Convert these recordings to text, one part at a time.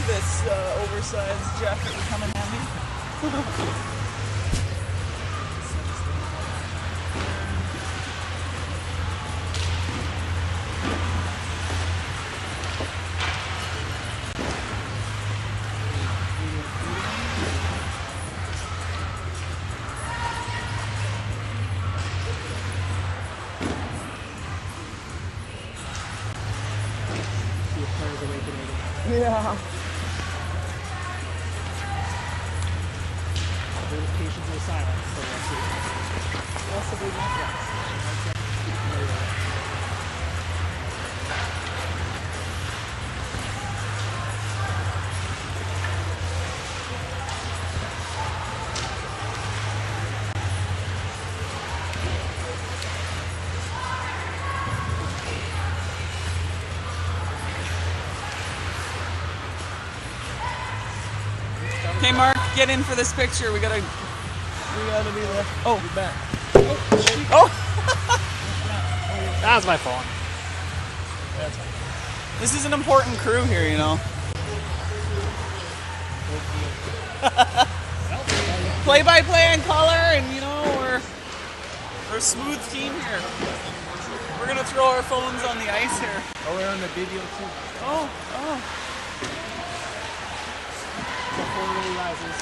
this oversized jacket would come in handy. Yeah. Notifications are silent, so let's see. Possibly not. Okay, Mark, get in for this picture. We gotta be there. Oh, you bet. Oh! That was my phone. That's fine. This is an important crew here, you know. Play-by-play and color, and you know, we're a smooth team here. We're gonna throw our phones on the ice here. Oh, we're on the video too. Oh. Before it really rises.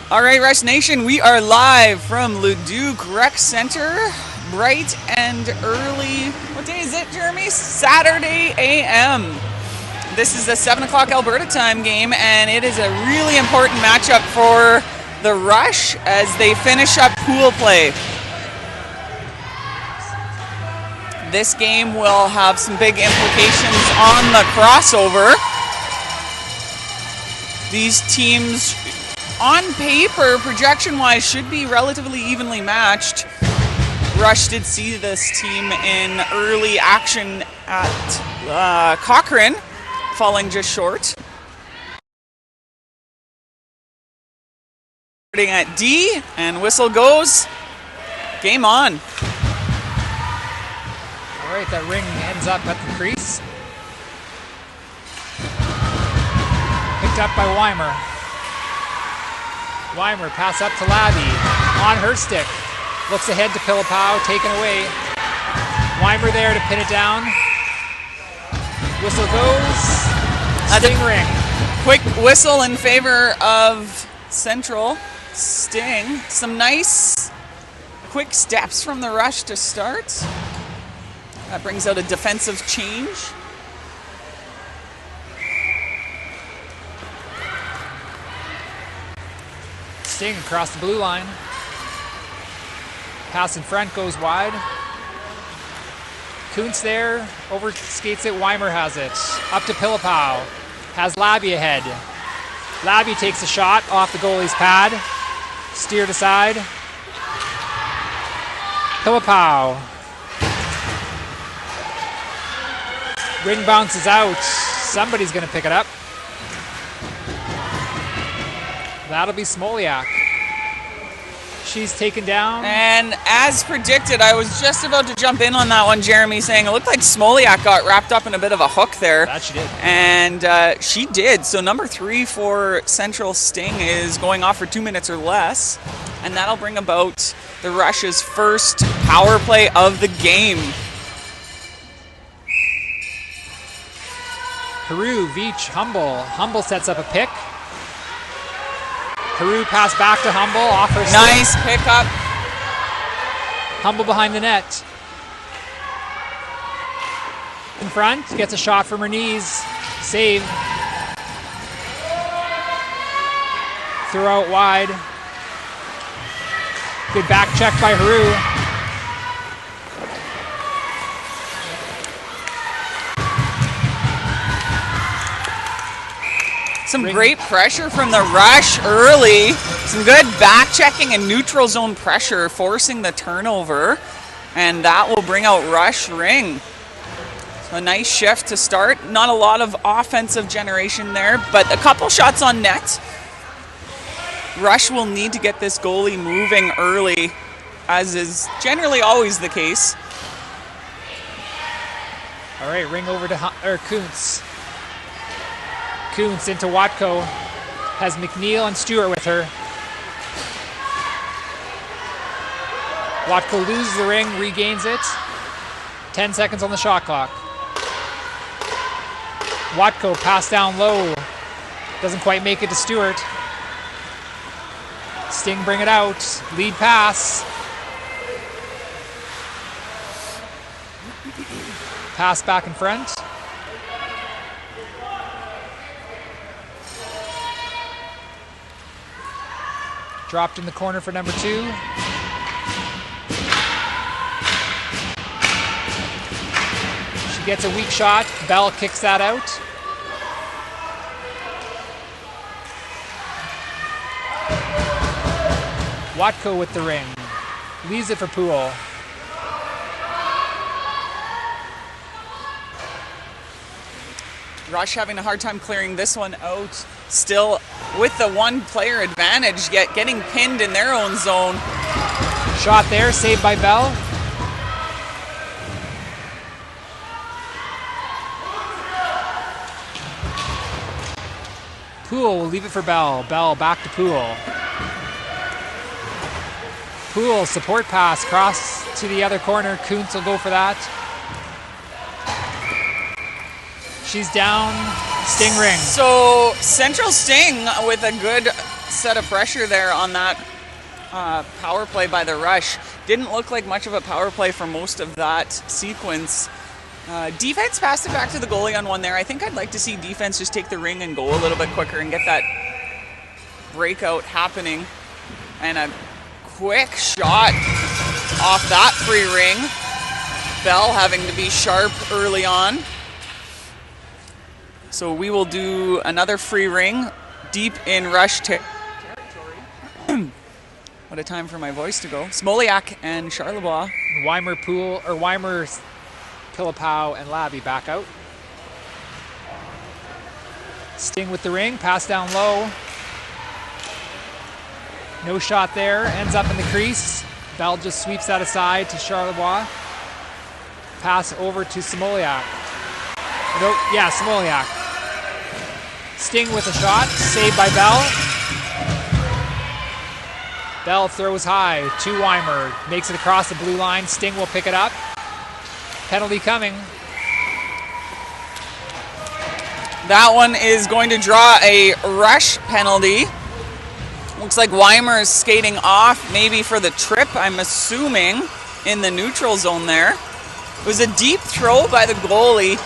All right, Rush Nation, we are live from Leduc Rec Center, bright and early. What day is it, Jeremy? Saturday a.m. This is the 7 o'clock Alberta time game, and it is a really important matchup for the Rush as they finish up pool play. This game will have some big implications on the crossover. These teams, on paper, projection-wise, should be relatively evenly matched. Rush did see this team in early action at Cochrane, falling just short. Starting at D, and whistle goes. Game on. All right, that ring ends up at the crease. Picked up by Weimer. Weimer, pass up to Labby, on her stick. Looks ahead to Pilipow, taken away. Weimer there to pin it down. Whistle goes. Sting ring. Quick whistle in favor of Central. Sting. Some nice quick steps from the Rush to start. That brings out a defensive change. Sting across the blue line. Pass in front goes wide. Kuntz there, over skates it, Weimer has it. Up to Pilipow, has Labby ahead. Labby takes a shot off the goalie's pad. Steered aside. Pilipow. Ring bounces out. Somebody's gonna pick it up. That'll be Smoliak. She's taken down. And as predicted, I was just about to jump in on that one, Jeremy, saying it looked like Smoliak got wrapped up in a bit of a hook there. That she did. And she did. So number 3 for Central Sting is going off for 2 minutes or less. And that'll bring about the Rush's first power play of the game. Peru, Veach, Humble. Humble sets up a pick. Peru pass back to Humble, off her stick. Nice pickup. Humble behind the net. In front, gets a shot from her knees. Save. Throw out wide. Good back check by Haru. Some great pressure from the Rush early. Some good back checking and neutral zone pressure, forcing the turnover. And that will bring out Rush Ring. So a nice shift to start. Not a lot of offensive generation there, but a couple shots on net. Rush will need to get this goalie moving early, as is generally always the case. All right, ring over to Kuntz. Kuntz into Watko. Has McNeil and Stewart with her. Watko loses the ring, regains it. 10 seconds on the shot clock. Watko pass down low. Doesn't quite make it to Stewart. Sting bring it out. Lead pass. Pass back in front. Dropped in the corner for number 2. She gets a weak shot. Bell kicks that out. Watko with the ring. Leaves it for Poole. Rush having a hard time clearing this one out. Still with the one player advantage, yet getting pinned in their own zone. Shot there, saved by Bell. Poole will leave it for Bell. Bell back to Poole. Poole, support pass, cross to the other corner. Kuntz will go for that. She's down. Sting ring. So Central Sting with a good set of pressure there on that power play by the Rush. Didn't look like much of a power play for most of that sequence. Defense passed it back to the goalie on one there. I think I'd like to see defense just take the ring and go a little bit quicker and get that breakout happening. And a quick shot off that free ring. Bell having to be sharp early on. So we will do another free ring deep in Rush territory. What a time for my voice to go. Smoliak and Charlebois. Weimer, Poole, or Weimer, Pilipow, and Labby back out. Sting with the ring, pass down low. No shot there, ends up in the crease. Bell just sweeps that aside to Charlebois. Pass over to Smoliak. No, yeah, Smoliak. Sting with a shot, saved by Bell. Bell throws high to Weimer, makes it across the blue line. Sting will pick it up. Penalty coming. That one is going to draw a Rush penalty. Looks like Weimer is skating off, maybe for the trip, I'm assuming, in the neutral zone there. It was a deep throw by the goalie.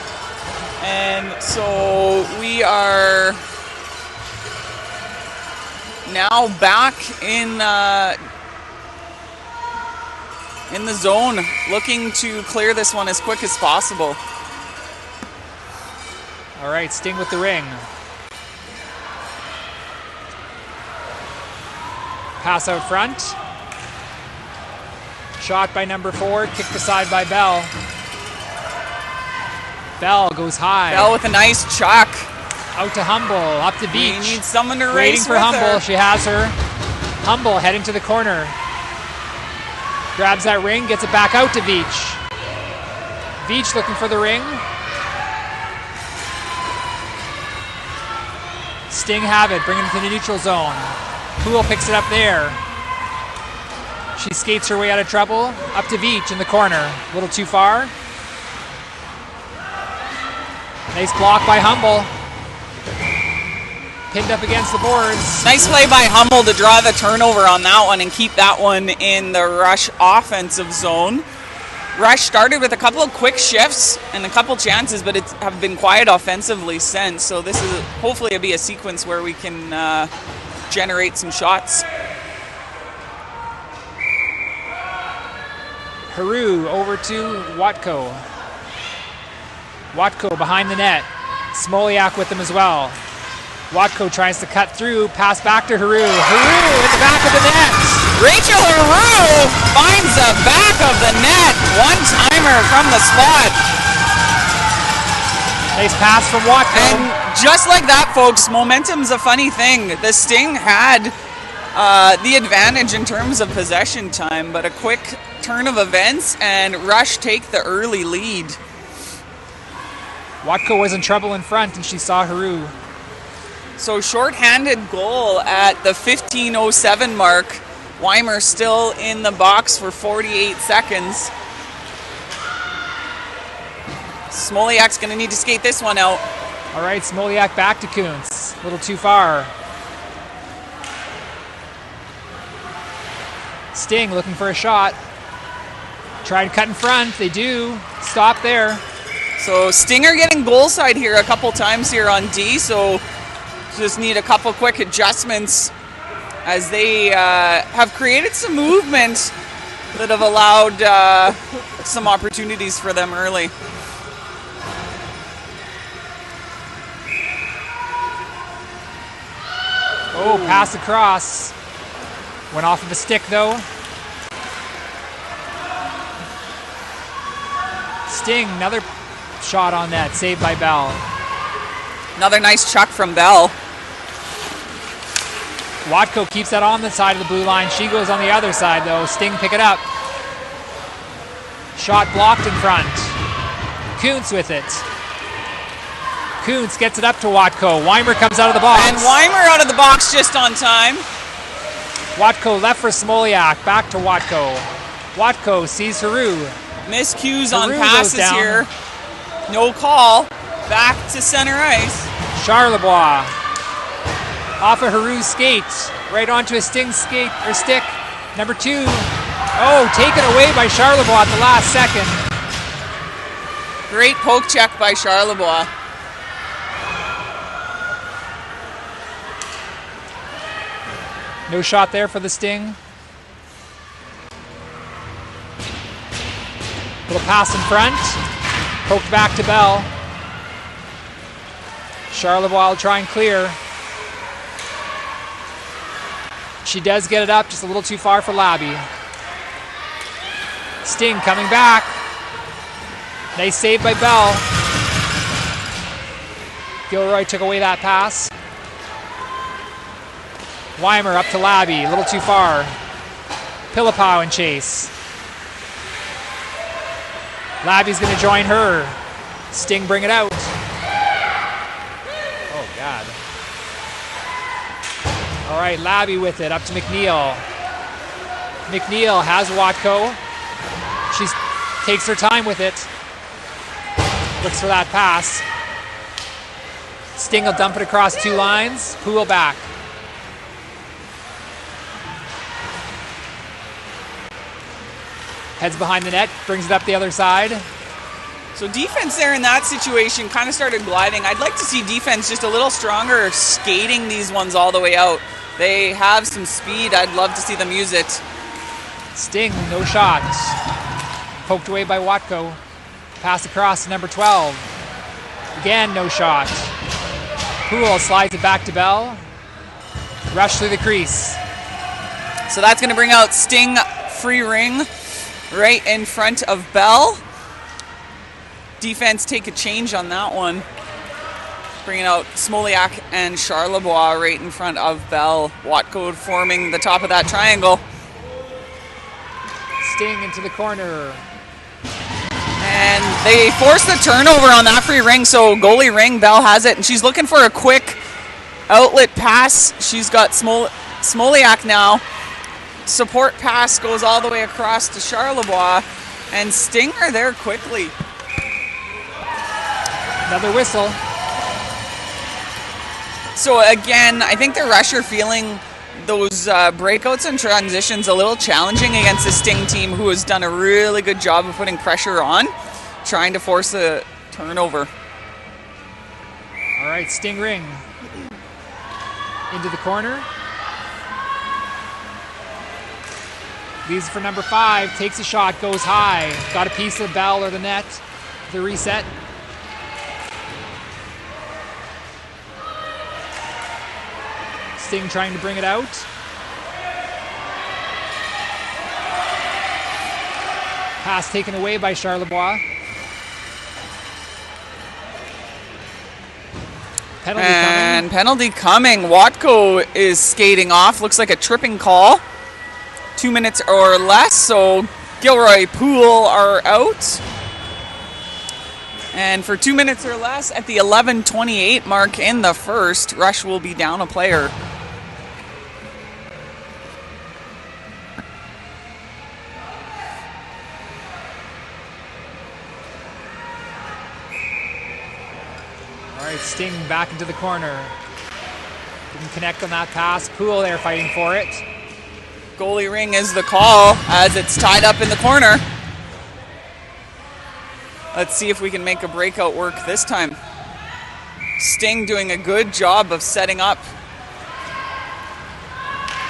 And so we are now back in the zone, looking to clear this one as quick as possible. All right, Sting with the ring. Pass out front. Shot by number 4, kicked aside by Bell. Bell goes high. Bell with a nice chuck. Out to Humble, up to Beach. He needs someone to race waiting for with Humble. her. She has her. Humble heading to the corner. Grabs that ring, gets it back out to Veach. Veach looking for the ring. Sting have it, bringing it to the neutral zone. Poole picks it up there. She skates her way out of trouble. Up to Veach in the corner. A little too far. Nice block by Humble. Pinned up against the boards. Nice play by Hummel to draw the turnover on that one and keep that one in the Rush offensive zone. Rush started with a couple of quick shifts and a couple chances, but it's have been quiet offensively since. So this is hopefully it'll be a sequence where we can generate some shots. Haru over to Watko. Watko behind the net. Smoliak with him as well. Watko tries to cut through, pass back to Haru. Haru in the back of the net. Rachel Haru finds the back of the net. One-timer from the spot. Nice pass from Watko. And just like that, folks, momentum's a funny thing. The Sting had the advantage in terms of possession time, but a quick turn of events and Rush take the early lead. Watko was in trouble in front and she saw Haru. So short-handed goal at the 15:07 mark. Weimer still in the box for 48 seconds. Smoliak's going to need to skate this one out. All right, Smoliak back to Kuntz. A little too far. Sting looking for a shot. Try to cut in front. They do. Stop there. So Stinger getting goal side here a couple times here on D. So just need a couple quick adjustments as they have created some movement that have allowed some opportunities for them early. Oh, pass across. Went off of a stick though. Sting, another shot on that, saved by Bell. Another nice chuck from Bell. Watko keeps that on the side of the blue line. She goes on the other side though. Sting pick it up. Shot blocked in front. Kuntz with it. Kuntz gets it up to Watko. Weimer comes out of the box. And Weimer out of the box just on time. Watko left for Smoliak. Back to Watko. Watko sees Haru. Miscues on Haru passes goes down. here. No call. Back to center ice. Charlebois. Off of Haru's skate. Right onto a Sting skate or stick. Number 2. Oh, taken away by Charlebois at the last second. Great poke check by Charlebois. No shot there for the Sting. Little pass in front. Poked back to Bell. Charlebois will try and clear. She does get it up, just a little too far for Labby. Sting coming back. Nice save by Bell. Gilroy took away that pass. Weimer up to Labby, a little too far. Pilipow in chase. Labby's going to join her. Sting bring it out. Oh, God. All right, Labby with it, up to McNeil. McNeil has Watko. She takes her time with it. Looks for that pass. Sting will dump it across 2 lines. Poole back. Heads behind the net, brings it up the other side. So defense there in that situation kind of started gliding. I'd like to see defense just a little stronger, skating these ones all the way out. They have some speed. I'd love to see them use it. Sting, no shot. Poked away by Watko. Pass across to number 12. Again, no shot. Poole slides it back to Bell. Rush through the crease. So that's going to bring out Sting free ring right in front of Bell. Defense take a change on that one. Bringing out Smoliak and Charlebois right in front of Bell. Watko forming the top of that triangle. Sting into the corner. And they force the turnover on that free ring, so goalie ring, Bell has it, and she's looking for a quick outlet pass. She's got Smoliak now. Support pass goes all the way across to Charlebois, and Sting are there quickly. Another whistle. So again, I think the Rush are feeling those breakouts and transitions a little challenging against the Sting team, who has done a really good job of putting pressure on, trying to force a turnover. All right, Sting ring. Into the corner. Leaves it for number 5, takes a shot, goes high. Got a piece of the bell or the net. The reset. Sting trying to bring it out. Pass taken away by Charlebois. Penalty and coming. Penalty coming. Watko is skating off. Looks like a tripping call. 2 minutes or less, so Gilroy Poole are out. And for 2 minutes or less at the 11:28 mark in the first, Rush will be down a player. All right, Sting back into the corner. Didn't connect on that pass. Poole there fighting for it. Goalie ring is the call as it's tied up in the corner. Let's see if we can make a breakout work this time. Sting doing a good job of setting up.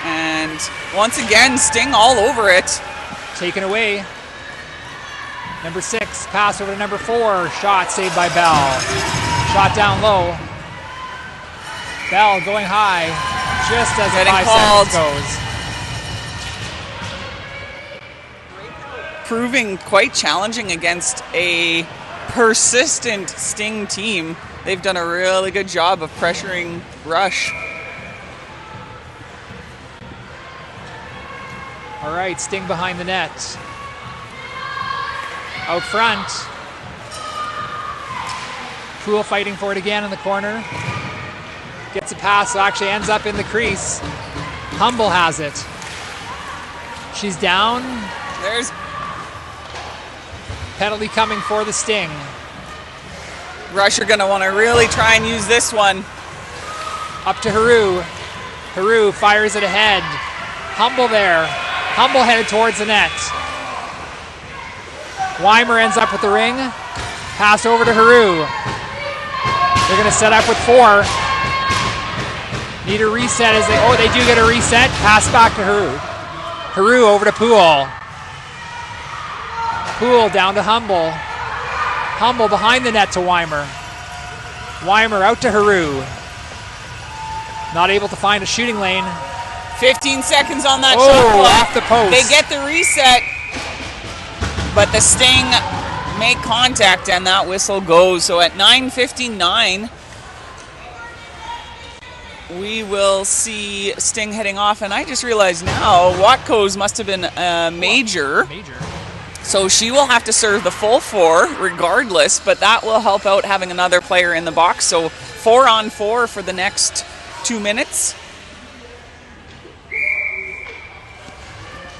And once again, Sting all over it. Taken away. Number 6, pass over to number 4. Shot saved by Bell. Shot down low. Bell going high just as the 5 seconds goes. Proving quite challenging against a persistent Sting team. They've done a really good job of pressuring Rush. All right, Sting behind the net. Out front. Poole fighting for it again in the corner. Gets a pass, so actually ends up in the crease. Humble has it. She's down. There's penalty coming for the Sting. Rush are gonna want to really try and use this one. Up to Haru. Haru fires it ahead. Humble there. Humble headed towards the net. Weimer ends up with the ring. Pass over to Haru. They're going to set up with 4. Need a reset as they do get a reset. Pass back to Haru. Haru over to Poole. Poole down to Humble. Humble behind the net to Weimer. Weimer out to Haru. Not able to find a shooting lane. 15 seconds on that shot clock. Off the post. They get the reset, but the Sting make contact and that whistle goes. So at 9:59, we will see Sting heading off. And I just realized now, Watko's must have been a major. So she will have to serve the full 4 regardless, but that will help out having another player in the box. So 4-on-4 for the next 2 minutes.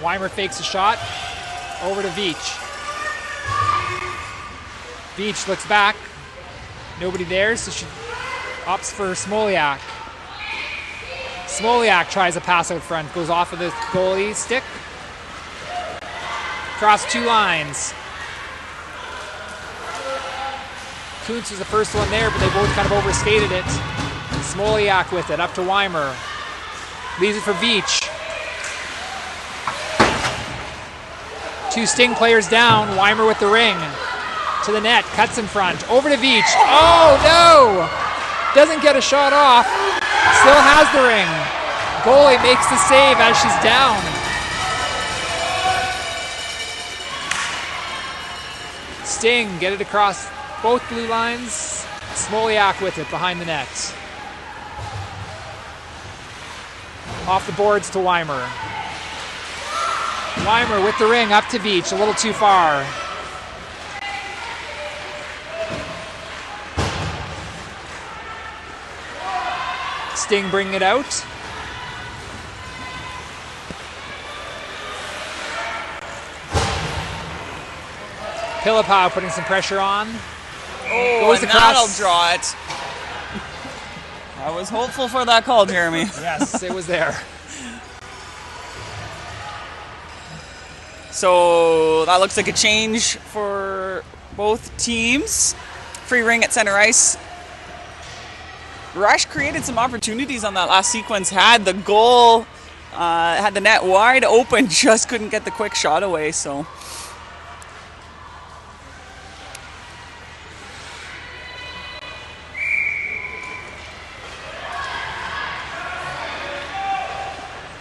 Weimer fakes a shot. Over to Veach. Veach looks back. Nobody there, so she opts for Smoliak. Smoliak tries a pass out front. Goes off of the goalie stick. Across 2 lines. Kuntz was the first one there, but they both kind of overstated it. Smoliak with it, up to Weimer. Leaves it for Veach. 2 Sting players down. Weimer with the ring. To the net, cuts in front. Over to Veach. Oh, no! Doesn't get a shot off. Still has the ring. Goalie makes the save as she's down. Sting get it across both blue lines. Smoliak with it behind the net. Off the boards to Weimer. Weimer with the ring up to Beach, a little too far. Sting bringing it out. Pilipow putting some pressure on. Oh, goes and across. that'll draw it. I was hopeful for that call, Jeremy. Yes, it was there. So that looks like a change for both teams. Free ring at center ice. Rush created some opportunities on that last sequence. Had the goal, had the net wide open, just couldn't get the quick shot away. So.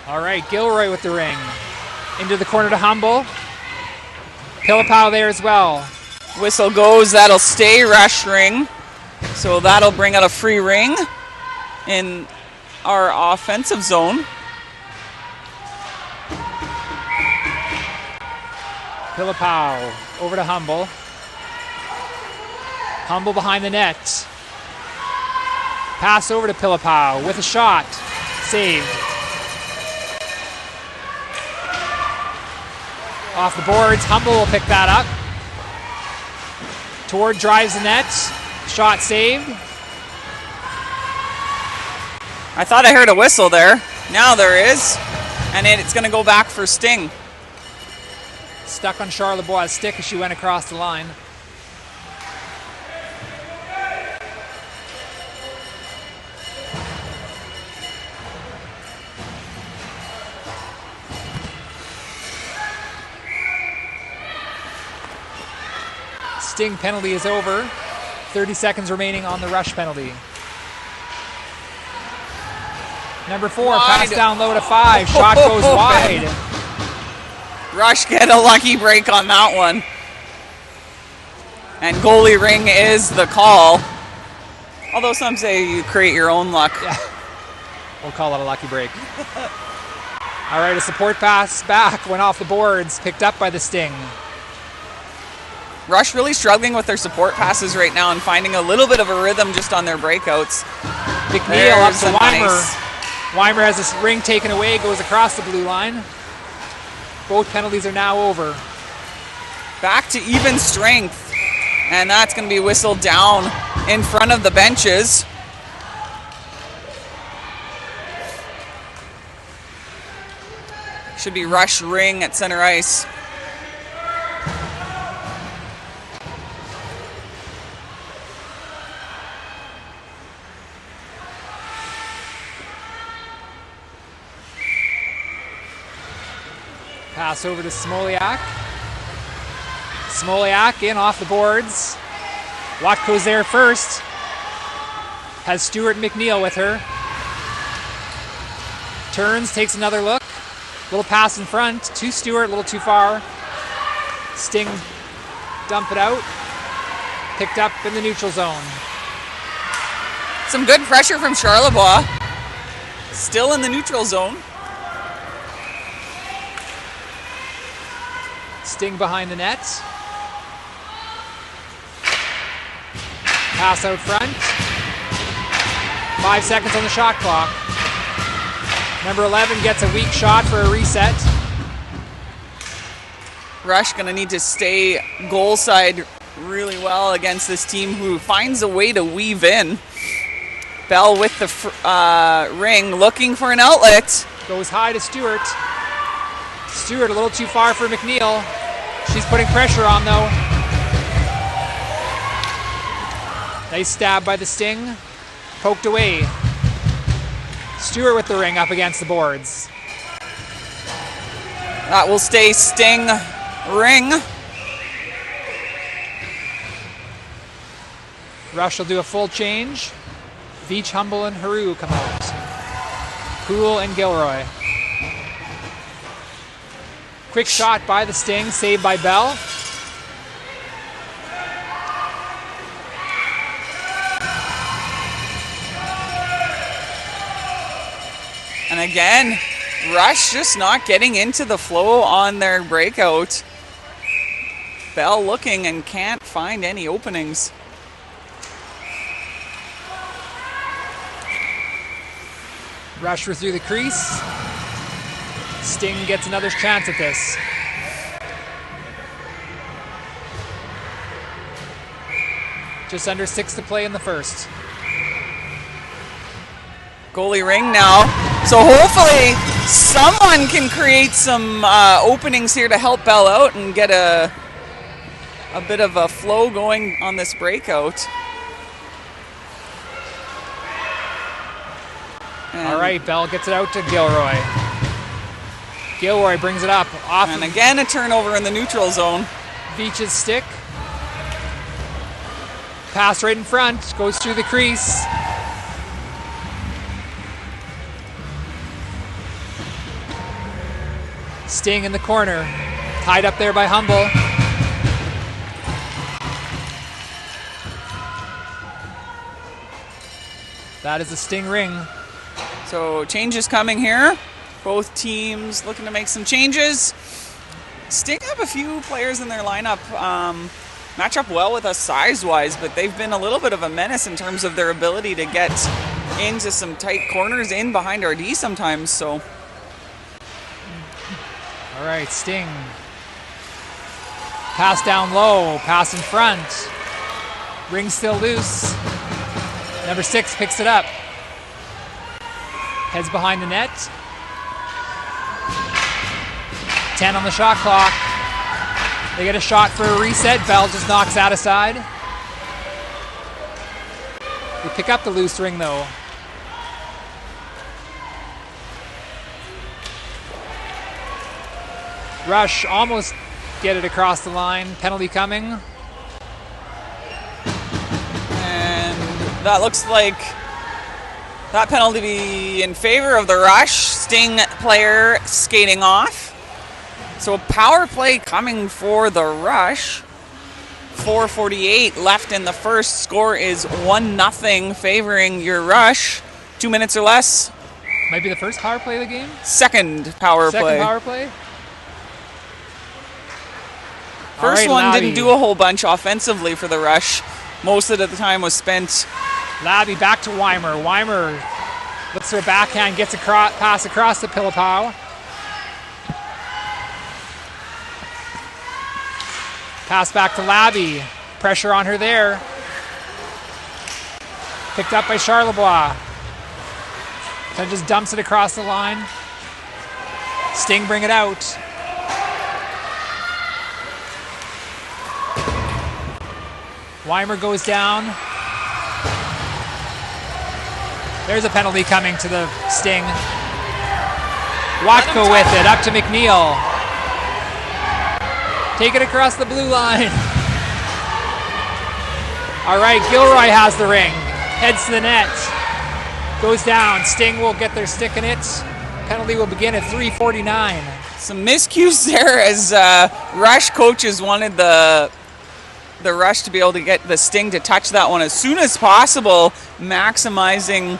All right, Gilroy with the ring. Into the corner to Humble. Pilipow there as well. Whistle goes, that'll stay Rush ring. So that'll bring out a free ring in our offensive zone. Pilipow over to Humble. Humble behind the net. Pass over to Pilipow with a shot. Saved. Off the boards, Humble will pick that up. Toward drives the net. Shot saved. I thought I heard a whistle there. Now there is. And it's going to go back for Sting. Stuck on Charlebois' stick as she went across the line. Sting penalty is over. 30 seconds remaining on the Rush penalty. Number 4, wide. Pass down low to 5. Shot goes wide. Rush get a lucky break on that one. And goalie ring is the call. Although some say you create your own luck. Yeah. We'll call it a lucky break. All right, a support pass back went off the boards, picked up by the Sting. Rush really struggling with their support passes right now and finding a little bit of a rhythm just on their breakouts. McNeil up There's to a Weimer. nice- Weimer has this ring taken away, goes across the blue line. Both penalties are now over. Back to even strength. And that's going to be whistled down in front of the benches. Should be Rush ring at center ice. Pass over to Smoliak. Smoliak in off the boards. Watko's there first. Has Stuart McNeil with her. Turns, takes another look. Little pass in front to Stuart, a little too far. Sting dump it out. Picked up in the neutral zone. Some good pressure from Charlebois. Still in the neutral zone. Sting behind the net. Pass out front. 5 seconds on the shot clock. Number 11 gets a weak shot for a reset. Rush going to need to stay goal side really well against this team who finds a way to weave in. Bell with the ring, looking for an outlet. Goes high to Stewart. Stewart a little too far for McNeil. She's putting pressure on though. Nice stab by the Sting. Poked away. Stewart with the ring up against the boards. That will stay Sting ring. Rush will do a full change. Veach, Humble, and Haru come out. Poole and Gilroy. Quick shot by the Sting, saved by Bell. And again, Rush just not getting into the flow on their breakout. Bell looking and can't find any openings. Rush through the crease. Sting gets another chance at this. Just under 6 to play in the first. Goalie ring now. So hopefully someone can create some openings here to help Bell out and get a bit of a flow going on this breakout. All right, Bell gets it out to Gilroy. Gilroy brings it up. Off and again, a turnover in the neutral zone. Beach's stick. Pass right in front, goes through the crease. Sting in the corner, tied up there by Humble. That is a Sting ring. So changes coming here. Both teams looking to make some changes. Sting have a few players in their lineup match up well with us size-wise, but they've been a little bit of a menace in terms of their ability to get into some tight corners in behind our D sometimes. So, all right, Sting. Pass down low, pass in front. Ring still loose. Number 6 picks it up. Heads behind the net. 10 on the shot clock. They get a shot for a reset. Bell just knocks that aside. They pick up the loose ring though. Rush almost get it across the line. Penalty coming. And that looks like that penalty be in favor of the Rush. Sting player skating off. So a power play coming for the Rush. 4:48 left in the first. Score is 1-0 favoring your Rush. 2 minutes or less. Might be the first power play of the game? Second power play. Second power play? First one didn't do a whole bunch offensively for the Rush. Most of the time was spent. Labby back to Weimer. Weimer looks for a backhand, gets a pass across to Pilipow. Pass back to Labby. Pressure on her there. Picked up by Charlebois. Then just dumps it across the line. Sting bring it out. Weimer goes down. There's a penalty coming to the Sting. Watko with it, up to McNeil. Take it across the blue line. All right, Gilroy has the ring. Heads to the net. Goes down. Sting will get their stick in it. Penalty will begin at 3:49. Some miscues there as Rush coaches wanted the Rush to be able to get the Sting to touch that one as soon as possible, maximizing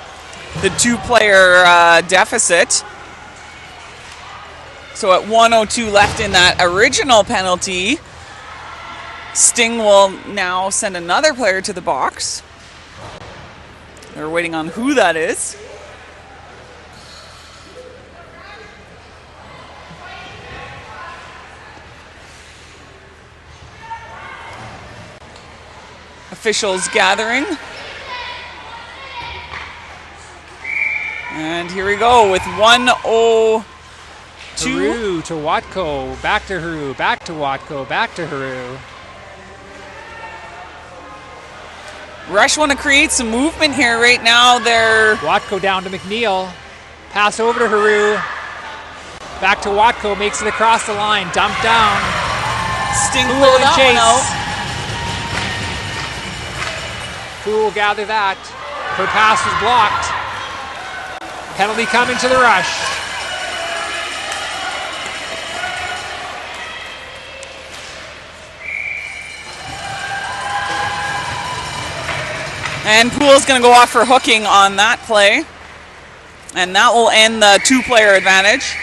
the 2-player deficit. So at 1:02 left in that original penalty, Sting will now send another player to the box. They're waiting on who that is. Officials gathering. And here we go with 1:02. Haru to Watko, back to Haru, back to Watko, back to Haru. Rush want to create some movement here right now. They're Watko down to McNeil. Pass over to Haru. Back to Watko, makes it across the line, dumped down. Sting Who pulled will that chase? one out. Who will gather that? Her pass was blocked. Penalty coming to the Rush. And Poole's going to go off for hooking on that play. And that will end the two-player advantage.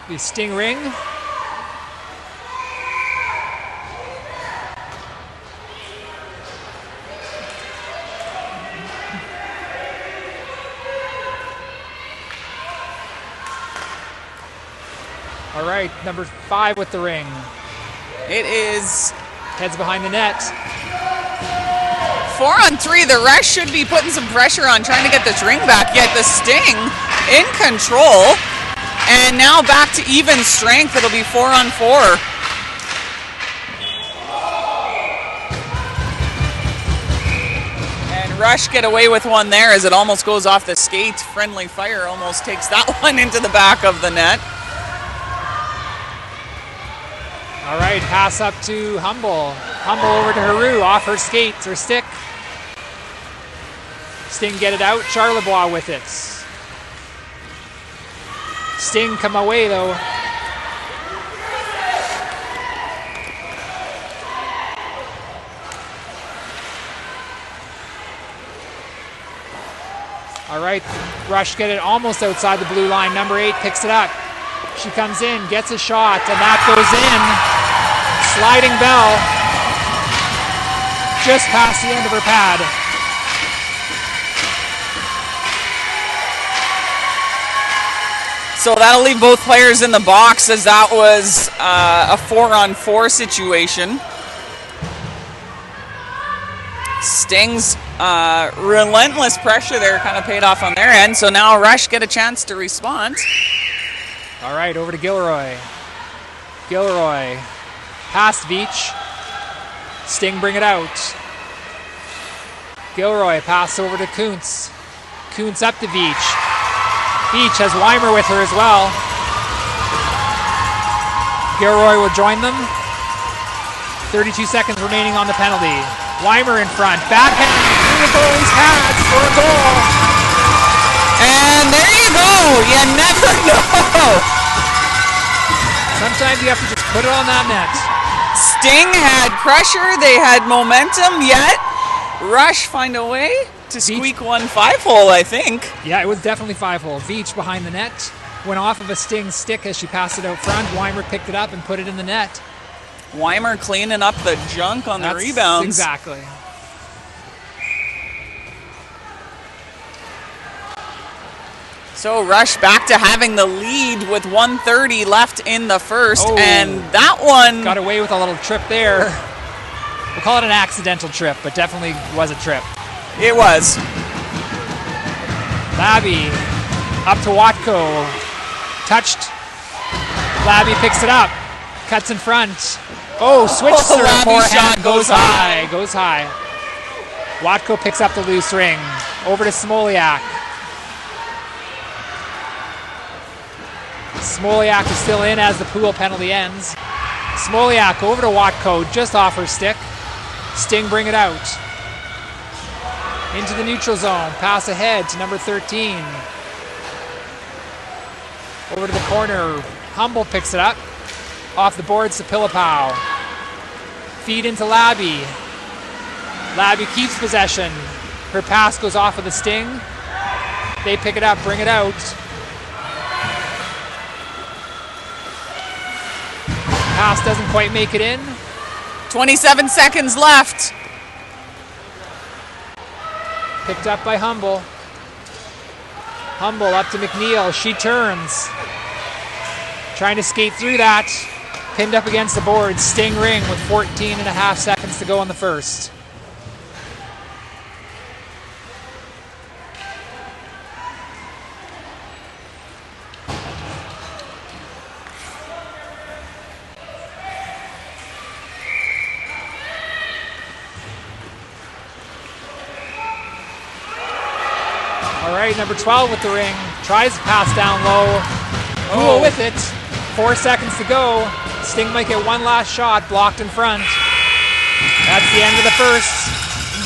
The Sting ring. All right, number 5 with the ring. It is Heads behind the net. 4-on-3. The rest should be putting some pressure on trying to get this ring back, yet the Sting in control. And now back to even strength. It'll be 4-on-4. And Rush get away with one there as it almost goes off the skate. Friendly Fire almost takes that one into the back of the net. All right, pass up to Humble. Humble over to Haru, off her skates, her stick. Sting get it out, Charlebois with it. Sting come away though. All right, Rush get it almost outside the blue line. Number 8 picks it up. She comes in, gets a shot, and that goes in. Sliding bell. Just past the end of her pad. So that'll leave both players in the box as that was a 4-on-4 situation. Sting's relentless pressure there kind of paid off on their end. So now Rush get a chance to respond. All right, over to Gilroy. Gilroy, past Veach. Sting bring it out. Gilroy, pass over to Kuntz. Kuntz up to Veach. Veach has Weimer with her as well. Gilroy will join them. 32 seconds remaining on the penalty. Weimer in front. Backhand through the goalie's pads for a goal. And there you go. You never know. Sometimes you have to just put it on that net. Sting had pressure. They had momentum, yet Rush find a way to squeak one 5-hole, I think. Yeah, it was definitely 5-hole. Veach behind the net. Went off of a Sting stick as she passed it out front. Weimer picked it up and put it in the net. Weimer cleaning up the junk on the rebounds. Exactly. So Rush back to having the lead with 1:30 left in the first, and that one got away with a little trip there. We'll call it an accidental trip, but definitely was a trip. It was. Labby up to Watko. Touched. Labby picks it up. Cuts in front. Oh, switches her forehand. Shot goes high. Goes high. Watko picks up the loose ring. Over to Smoliak. Smoliak is still in as the pool penalty ends. Smoliak over to Watko, just off her stick. Sting bring it out. Into the neutral zone. Pass ahead to number 13. Over to the corner. Humble picks it up. Off the boards to Pilipow. Feed into Labby. Labby keeps possession. Her pass goes off of the Sting. They pick it up, bring it out. Pass doesn't quite make it in. 27 seconds left. Picked up by Humble. Humble up to McNeil. She turns. Trying to skate through that. Pinned up against the board. Sting ring with 14 and a half seconds to go in the first. All right, number 12 with the ring. Tries to pass down low. Cool with it. 4 seconds to go. Sting might get one last shot. Blocked in front. That's the end of the first.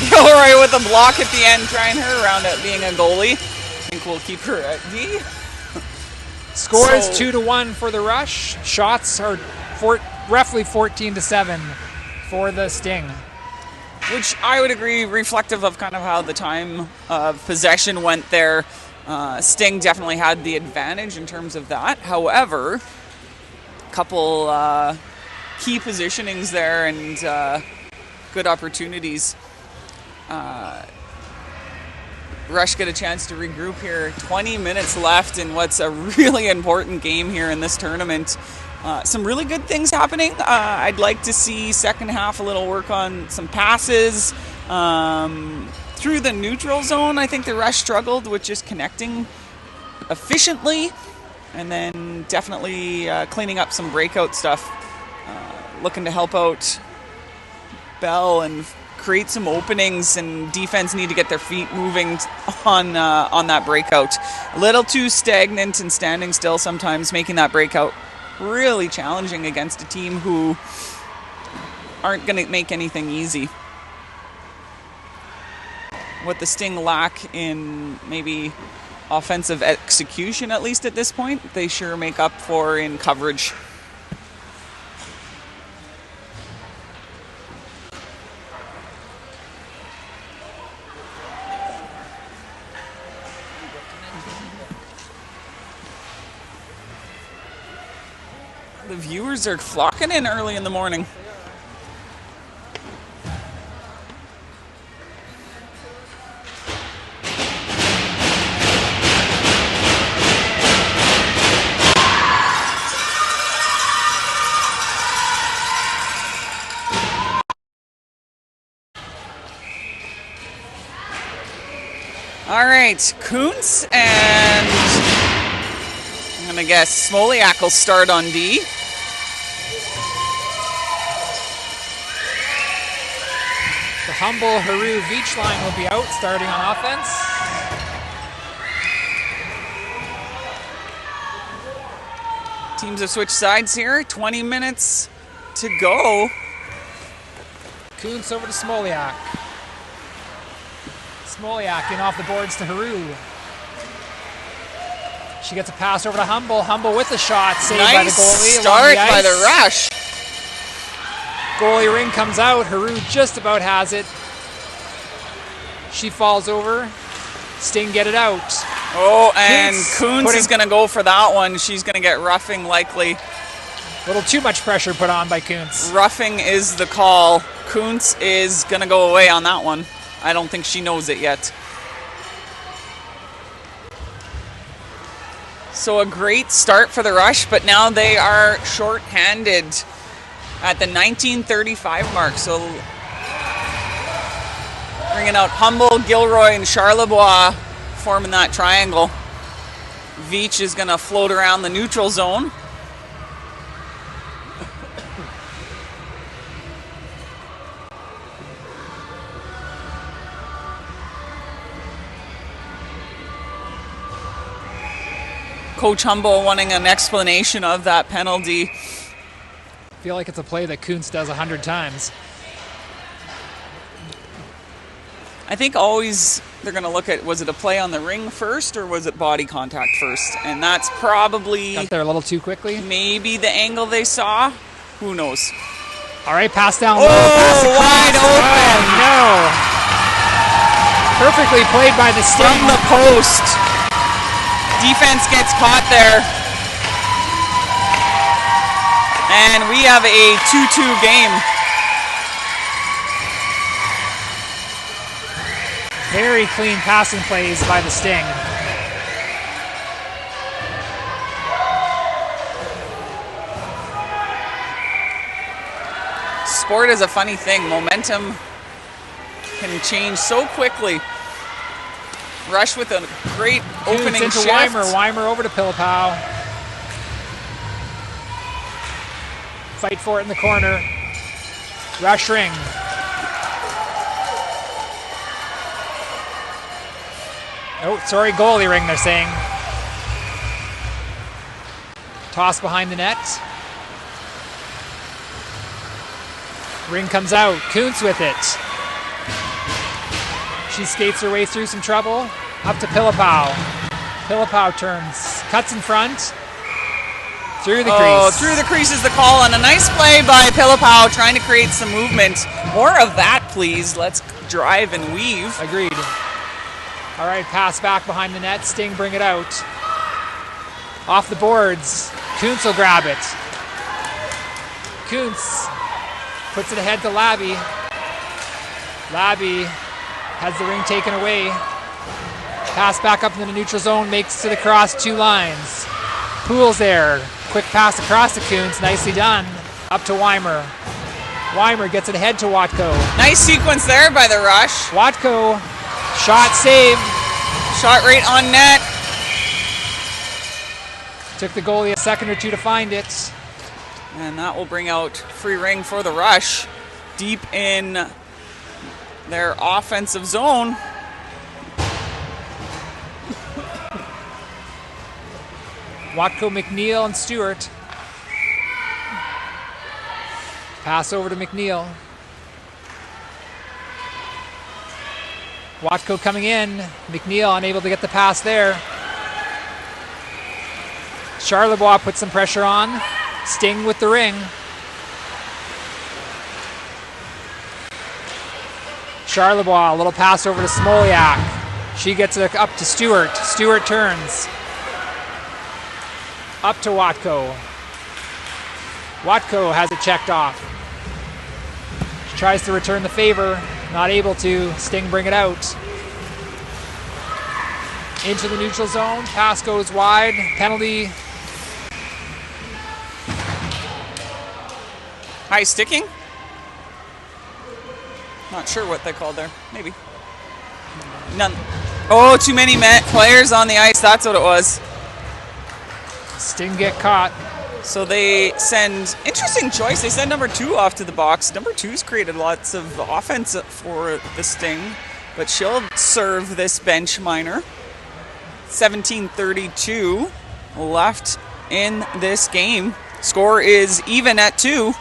Gilroy with a block at the end, trying her around at being a goalie. I think we'll keep her at D. Score is 2-1 for the Rush. Shots are roughly 14-7 for the Sting. Which I would agree, reflective of kind of how the time of possession went there. Sting definitely had the advantage in terms of that. However, a couple key positionings there and good opportunities. Rush get a chance to regroup here. 20 minutes left in what's a really important game here in this tournament. Some really good things happening. I'd like to see second half a little work on some passes. Through the neutral zone, I think the Rush struggled with just connecting efficiently, and then definitely cleaning up some breakout stuff. Looking to help out Bell and create some openings, and defense need to get their feet moving on that breakout. A little too stagnant and standing still sometimes, making that breakout really challenging against a team who aren't going to make anything easy. What the Sting lack in maybe offensive execution, at least at this point, they sure make up for in coverage. The viewers are flocking in early in the morning. All right, Kuntz and I'm gonna guess Smoliak will start on D. The humble Haru Veach line will be out, starting on offense. Teams have switched sides here. 20 minutes to go. Kuntz over to Smoliak. Smoliak in off the boards to Haru. She gets a pass over to Humble. Humble with the shot, saved by the goalie. Nice start by the Rush. Goalie ring comes out. Haru just about has it. She falls over. Sting get it out. Oh, and Kuntz is going to go for that one. She's going to get roughing likely. A little too much pressure put on by Kuntz. Roughing is the call. Kuntz is going to go away on that one. I don't think she knows it yet. So a great start for the Rush, but now they are short-handed at the 1935 mark. So bringing out Humble, Gilroy, and Charlebois, forming that triangle. Veach is going to float around the neutral zone. Coach Humble wanting an explanation of that penalty. I feel like it's a play that Kuntz does 100 times. I think always they're going to look at, was it a play on the ring first or was it body contact first? And that's probably... Got there a little too quickly. Maybe the angle they saw. Who knows? All right, pass down low. Oh, wide open. Oh, no. Perfectly played by the Sting. From the post. Defense gets caught there. And we have a 2-2 game. Very clean passing plays by the Sting. Sport is a funny thing. Momentum can change so quickly. Rush with a great opening into shift. Weimer over to Pilipow. Fight for it in the corner. Rush ring. Oh, sorry, goalie ring, they're saying. Toss behind the net. Ring comes out. Kuntz with it. She skates her way through some trouble. Up to Pilipow. Pilipow turns. Cuts in front. Through the Oh, crease. through the crease is the call, and a nice play by Pilipow trying to create some movement. More of that, please. Let's drive and weave. Agreed. All right, pass back behind the net. Sting, bring it out. Off the boards. Kuntz will grab it. Kuntz puts it ahead to Labby. Labby has the ring taken away. Pass back up into the neutral zone, makes it across 2 lines. Poole's there. Quick pass across to Kuntz, nicely done. Up to Weimer. Weimer gets it ahead to Watko. Nice sequence there by the Rush. Watko, shot saved. Shot right on net. Took the goalie a second or two to find it. And that will bring out free ring for the Rush. Deep in their offensive zone. Watko, McNeil, and Stewart. Pass over to McNeil. Watko coming in. McNeil unable to get the pass there. Charlebois puts some pressure on. Sting with the ring. Charlebois, a little pass over to Smoliak. She gets it up to Stewart. Stewart turns. Up to Watko. Watko has it checked off. She tries to return the favor. Not able to. Sting bring it out. Into the neutral zone. Pass goes wide. Penalty. High sticking? Not sure what they called there. Maybe. None. Oh, too many players on the ice. That's what it was. Sting get caught. So they send, interesting choice, they send number 2 off to the box. Number 2's created lots of offense for the Sting, but she'll serve this bench minor. 17:32 left in this game. Score is even at 2.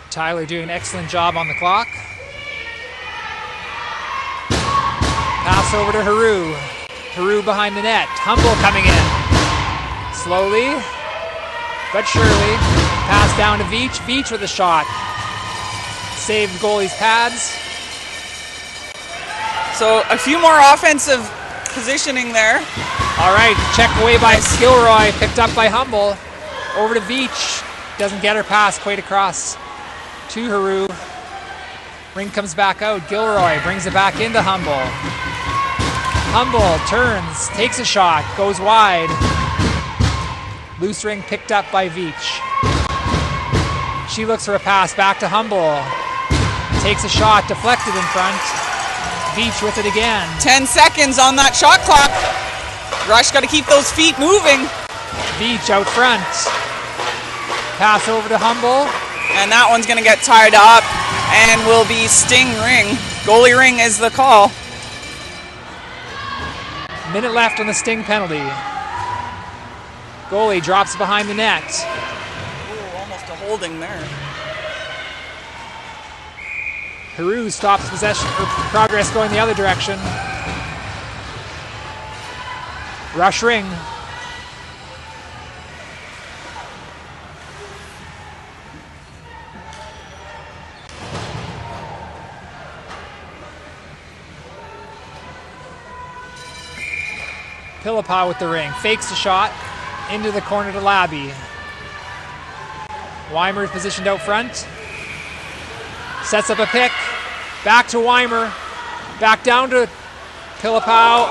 Tyler doing an excellent job on the clock. Pass over to Haru. Haru behind the net. Humble coming in. Slowly, but surely. Pass down to Veach. Veach with a shot. Saved goalie's pads. So a few more offensive positioning there. All right, check away by Skilroy. Picked up by Humble. Over to Veach. Doesn't get her pass quite across to Haru. Ring comes back out. Gilroy brings it back into Humble. Humble turns, takes a shot, goes wide. Loose ring picked up by Veach. She looks for a pass back to Humble. Takes a shot, deflected in front. Veach with it again. 10 seconds on that shot clock. Rush got to keep those feet moving. Veach out front. Pass over to Humble. And that one's going to get tied up and will be Sting ring. Goalie ring is the call. Minute left on the Sting penalty. Goalie drops behind the net. Ooh, almost a holding there. Haru stops possession or progress going the other direction. Rush ring. Pilipow with the ring. Fakes the shot. Into the corner to Labby. Weimer is positioned out front. Sets up a pick. Back to Weimer. Back down to Pilipow.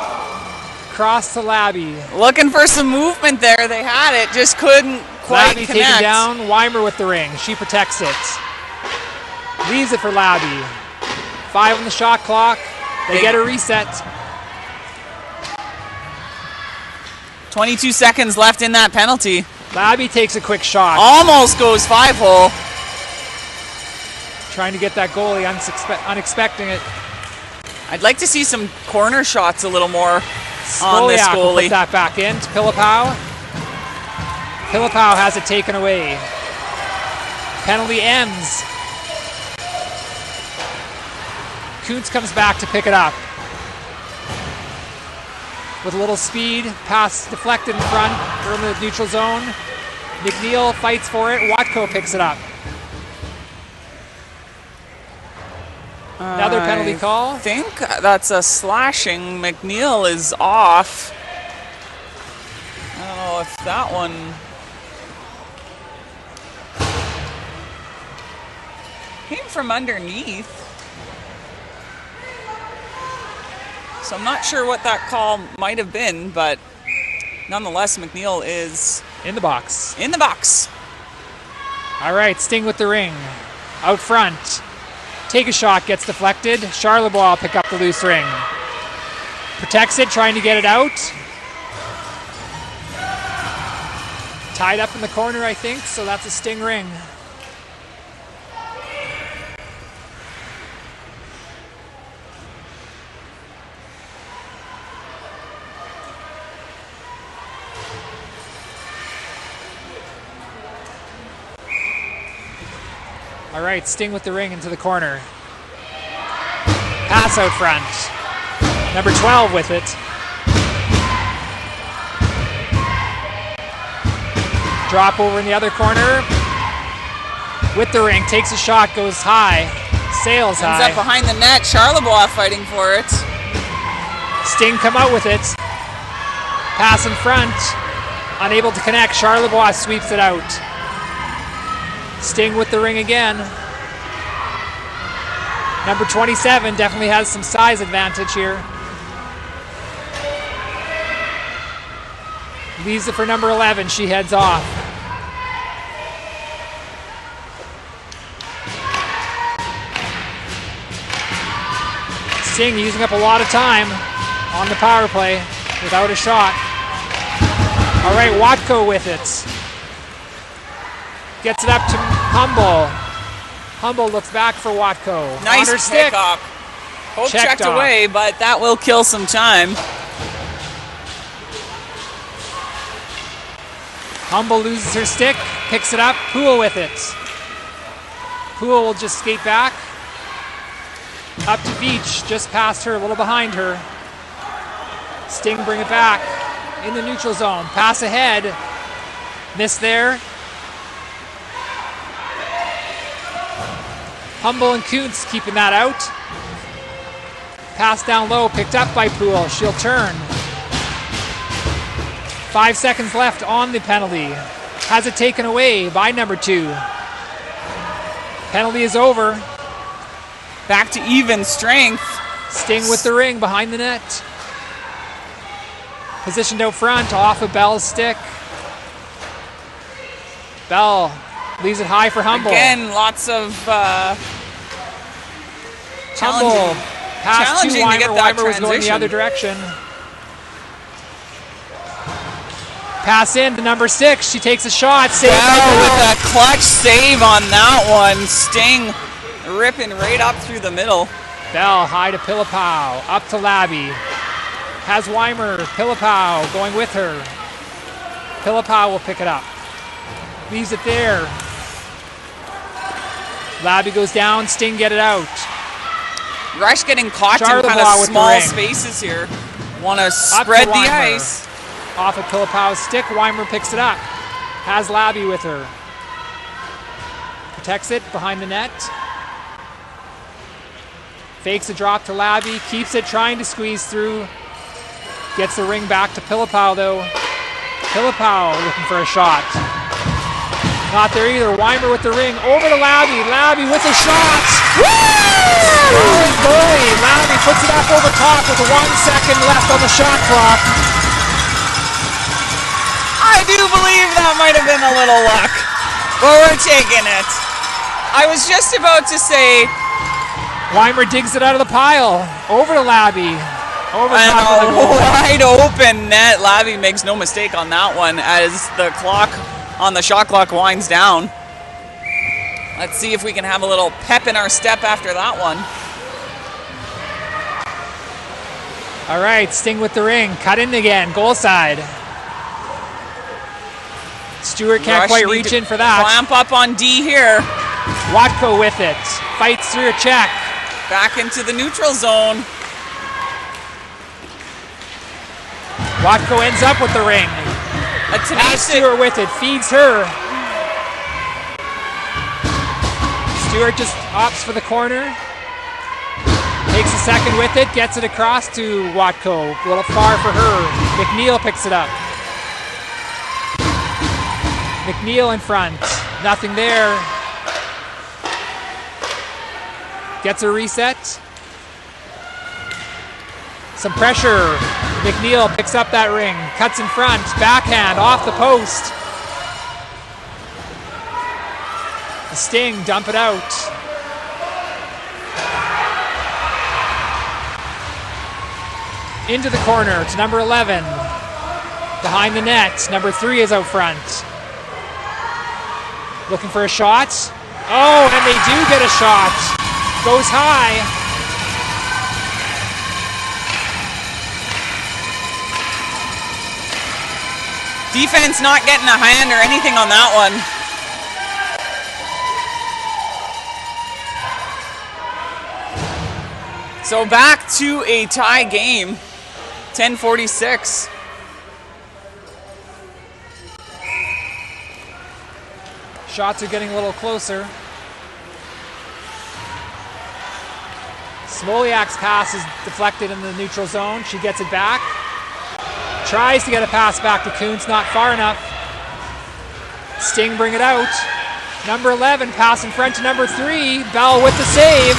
Cross to Labby. Looking for some movement there. They had it, just couldn't quite Labby connect. taken down. Weimer with the ring. She protects it. Leaves it for Labby. 5 on the shot clock. They get a reset. 22 seconds left in that penalty. Labby takes a quick shot. Almost goes 5-hole. Trying to get that goalie, unexpecting it. I'd like to see some corner shots a little more on this Smoliak will goalie. put that back in to Pilipow. Pilipow has it taken away. Penalty ends. Kuntz comes back to pick it up. With a little speed, pass deflected in front, they're in the neutral zone. McNeil fights for it, Watko picks it up. Another penalty call. I think that's a slashing. McNeil is off. I don't know if that one came from underneath. So I'm not sure what that call might have been, but nonetheless, McNeil is in the box. In the box. All right, Sting with the ring. Out front. Take a shot, gets deflected. Charlebois will pick up the loose ring. Protects it, trying to get it out. Tied up in the corner, I think, so that's a Sting ring. All right, Sting with the ring into the corner. Pass out front. Number 12 with it. Drop over in the other corner. With the ring, takes a shot, goes high. Sails high. Ends up behind the net. Charlebois fighting for it. Sting come out with it. Pass in front. Unable to connect. Charlebois sweeps it out. Sting with the ring again. Number 27 definitely has some size advantage here. Leaves it for number 11. She heads off. Sting using up a lot of time on the power play without a shot. All right, Watko with it. Gets it up to Humble. Humble looks back for Watko. Nice on her stick. pickup. Hope checked off. away, but that will kill some time. Humble loses her stick, picks it up. Poole with it. Poole will just skate back. Up to Beach, just past her, a little behind her. Sting bring it back in the neutral zone. Pass ahead. Miss there. Humble and Kuntz keeping that out. Pass down low, picked up by Poole. She'll turn. 5 seconds left on the penalty. Has it taken away by number 2. Penalty is over. Back to even strength. Sting with the ring behind the net. Positioned out front, off of Bell's stick. Bell leaves it high for Humble. Again, lots of Humble pass to challenging Weimer. to get that Weimer was going the transition. other direction. Pass in to number 6. She takes a shot. Save with a clutch save on that one. Sting ripping right up through the middle. Bell high to Pilipow. Up to Labby. Has Weimer. Pilipow going with her. Pilipow will pick it up. Leaves it there. Labby goes down. Sting get it out. Rush getting caught in Charlebois kind of with the small ring. spaces here. Want to Up spread to the Weimer. ice. Off of Pilipow's stick. Weimer picks it up. Has Labby with her. Protects it behind the net. Fakes a drop to Labby. Keeps it, trying to squeeze through. Gets the ring back to Pilipow though. Pilipow looking for a shot. Not there either. Weimer with the ring. Over to Labby. Labby with a shot. Holy boy. Labby puts it up over top with 1 second left on the shot clock. I do believe that might have been a little luck, but we're taking it. I was just about to say, Weimer digs it out of the pile. Over to Labby. Over and top of the a goal. wide open net. Labby makes no mistake on that one as the clock on the shot clock winds down. Let's see if we can have a little pep in our step after that one. All right, Sting with the ring. Cut in again. Goal side. Stewart can't Rush quite need reach to in for that. Clamp up on D here. Watko with it. Fights through a check. Back into the neutral zone. Watko ends up with the ring. Has Stewart with it, feeds her. Stewart just opts for the corner. Takes a second with it, gets it across to Watko. A little far for her. McNeil picks it up. McNeil in front. Nothing there. Gets a reset. Some pressure. McNeil picks up that ring. Cuts in front. Backhand off the post. The Sting dump it out. Into the corner to number 11. Behind the net. Number 3 is out front. Looking for a shot. Oh, and they do get a shot. Goes high. Defense not getting a hand or anything on that one. So back to a tie game. 10:46. Shots are getting a little closer. Smoliak's pass is deflected in the neutral zone. She gets it back. Tries to get a pass back to Kuntz, not far enough. Sting bring it out. Number 11, pass in front to number 3. Bell with the save.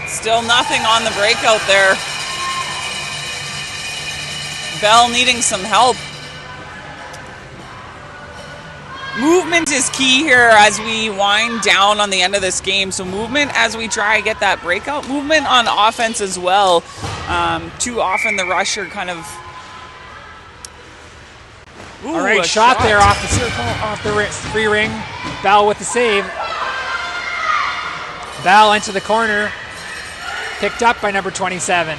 Still nothing on the breakout there. Bell needing some help. Movement is key here as we wind down on the end of this game. So movement as we try to get that breakout. Movement on offense as well. Too often the rusher kind of... Ooh, all right, shot there off the circle, off the free ring. Bell with the save. Bell into the corner. Picked up by number 27.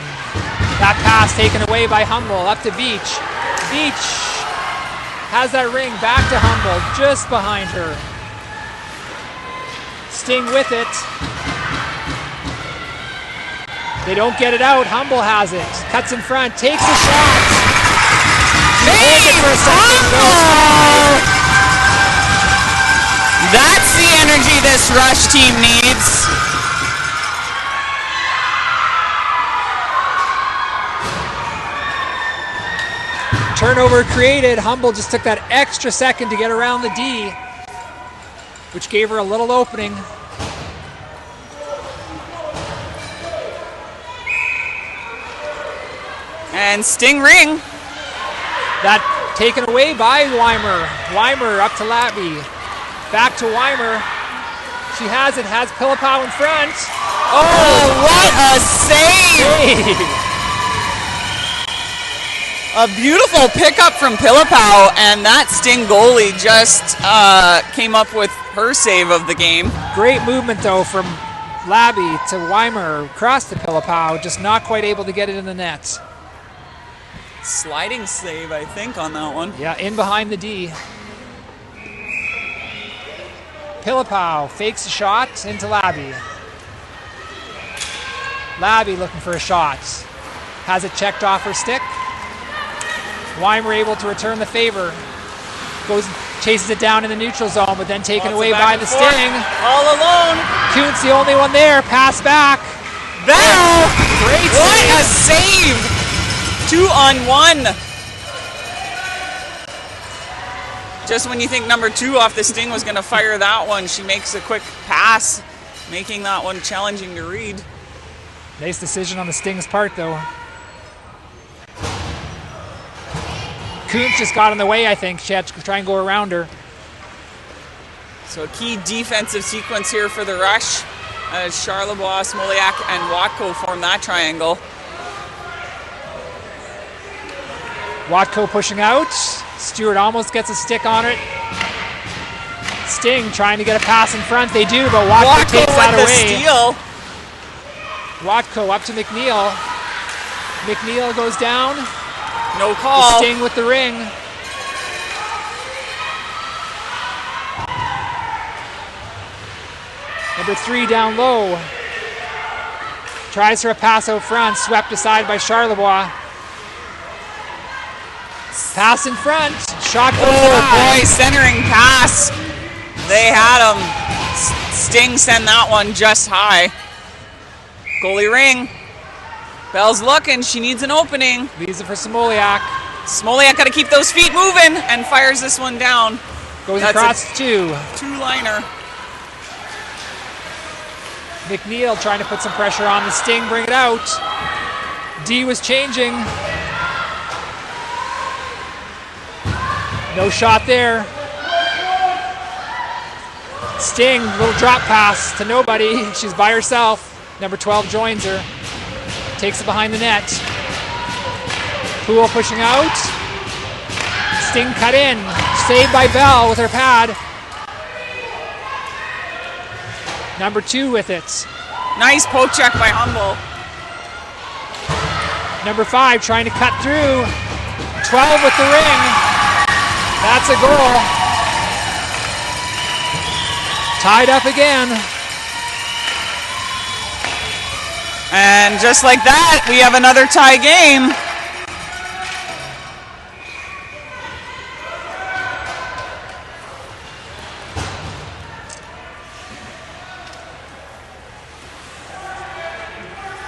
That pass taken away by Humble, up to Beach. Beach has that ring back to Humble, just behind her. Sting with it. They don't get it out, Humble has it. Cuts in front, takes a shot. Holds it for a second. That's the energy this rush team needs. Turnover created. Humble just took that extra second to get around the D, which gave her a little opening. And Sting ring. That taken away by Weimer. Weimer up to Labby. Back to Weimer. She has it, has Pilipow in front. Oh, what a save! A beautiful pickup from Pilipow, and that Sting goalie just came up with her save of the game. Great movement, though, from Labby to Weimer, across to Pilipow, just not quite able to get it in the net. Sliding save, I think, on that one. Yeah, in behind the D. Pilipow fakes a shot into Labby. Labby looking for a shot. Has it checked off her stick. Weimer able to return the favor. Goes, chases it down in the neutral zone, but then taken away by the Sting. All alone. Kuntz the only one there. Pass back. Bell! Great What save. a save! 2-on-1. Just when you think number 2 off the Sting was going to fire that one, she makes a quick pass, making that one challenging to read. Nice decision on the Sting's part, though. Kuntz just got in the way, I think. She had to try and go around her. So a key defensive sequence here for the rush as Charlebois, Smoliak, and Watko form that triangle. Watko pushing out. Stewart almost gets a stick on it. Sting trying to get a pass in front. They do, but Watko takes that away. Steal. Watko up to McNeil. McNeil goes down. No call. The Sting with the ring. Number 3 down low. Tries for a pass out front, swept aside by Charlebois. Pass in front, shot goes high. Boy, centering pass. They had him. Sting send that one just high. Goalie ring. Bell's looking, she needs an opening. Leaves it for Smoliak. Smoliak got to keep those feet moving and fires this one down. Goes across 2. Two-liner. McNeil trying to put some pressure on the Sting, bring it out. D was changing. No shot there. Sting, little drop pass to nobody. She's by herself. Number 12 joins her. Takes it behind the net. Poole pushing out. Sting cut in. Saved by Bell with her pad. Number 2 with it. Nice poke check by Humble. Number 5 trying to cut through. 12 with the ring. That's a goal. Tied up again. And just like that, we have another tie game.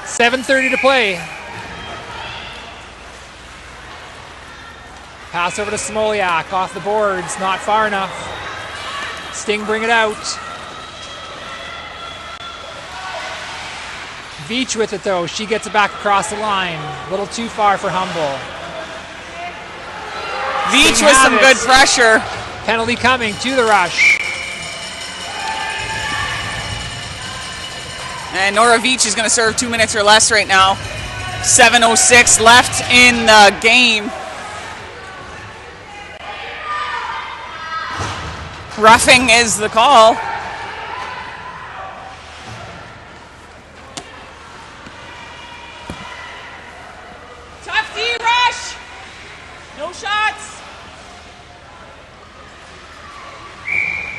.7:30 to play. Pass over to Smoliak, off the boards, not far enough. Sting bring it out. Veach with it though, she gets it back across the line. A little too far for Humble. Veach with some good pressure. Penalty coming to the rush. And Nora Veach is going to serve 2 minutes or less right now. 7:06 left in the game. Roughing is the call. Tough D rush. No shots.